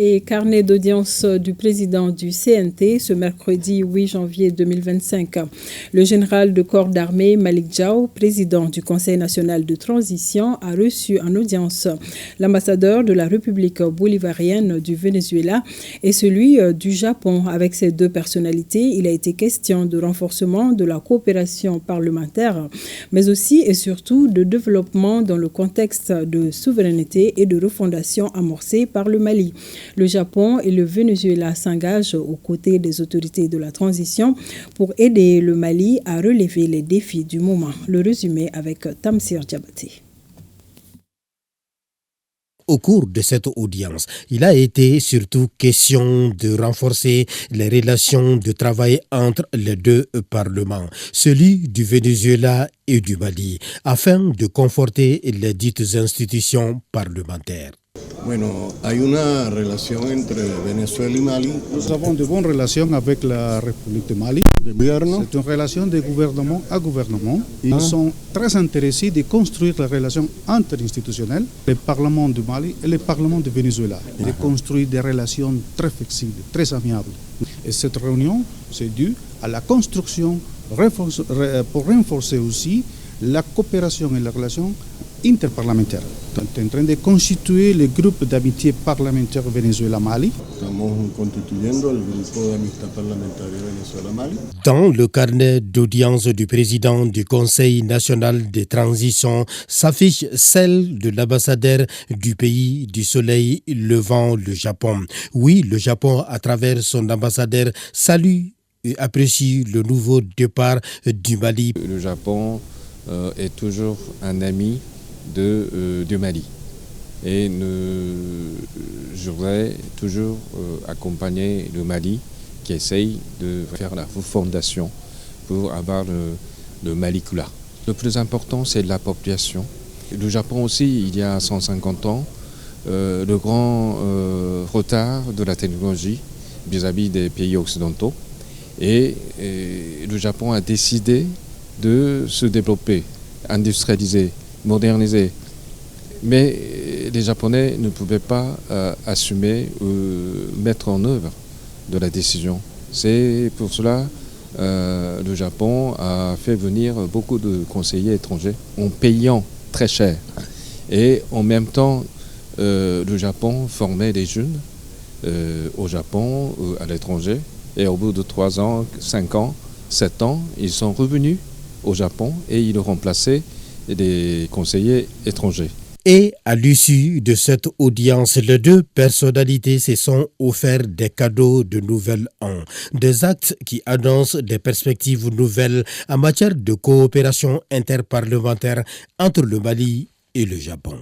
Et carnet d'audience du président du CNT ce mercredi 8 janvier 2025. Le général de corps d'armée Malick Diaw, président du Conseil national de transition, a reçu en audience l'ambassadeur de la République bolivarienne du Venezuela et celui du Japon. Avec ces deux personnalités, il a été question de renforcement de la coopération parlementaire, mais aussi et surtout de développement dans le contexte de souveraineté et de refondation amorcée par le Mali. Le Japon et le Venezuela s'engagent aux côtés des autorités de la transition pour aider le Mali à relever les défis du moment. Le résumé avec Tamsir Diabaté. Au cours de cette audience, il a été surtout question de renforcer les relations de travail entre les deux parlements, celui du Venezuela et du Mali, afin de conforter les dites institutions parlementaires. Bueno, hay una relación entre Venezuela y Mali. Nous avons de bonnes relations avec la République de Mali. C'est une relation de gouvernement à gouvernement. Ils sont très intéressés de construire la relation interinstitutionnelle, le Parlement du Mali et le Parlement du Venezuela, et de construire des relations très flexibles, très amiables. Et cette réunion, c'est dû à la construction pour renforcer aussi la coopération et la relation interparlementaire. On est en train de constituer le groupe d'amitié parlementaire Venezuela-Mali. Dans le carnet d'audience du président du Conseil national de transition s'affiche celle de l'ambassadeur du pays du soleil levant, le Japon. Oui, le Japon, à travers son ambassadeur, salue et apprécie le nouveau départ du Mali. Le Japon est toujours un ami du Mali et je voudrais toujours accompagner le Mali qui essaye de faire la fondation pour avoir le Malicula. Le plus important, c'est la population. Le Japon aussi, il y a 150 ans, le grand retard de la technologie vis-à-vis des pays occidentaux et le Japon a décidé de se développer, industrialiser, moderniser. Mais les Japonais ne pouvaient pas assumer ou mettre en œuvre de la décision. C'est pour cela que le Japon a fait venir beaucoup de conseillers étrangers en payant très cher. Et en même temps, le Japon formait des jeunes au Japon ou à l'étranger. Et au bout de 3 ans, 5 ans, 7 ans, ils sont revenus au Japon et ils remplaçaient des conseillers étrangers. Et à l'issue de cette audience, les deux personnalités se sont offerts des cadeaux de nouvel an, des actes qui annoncent des perspectives nouvelles en matière de coopération interparlementaire entre le Mali et le Japon.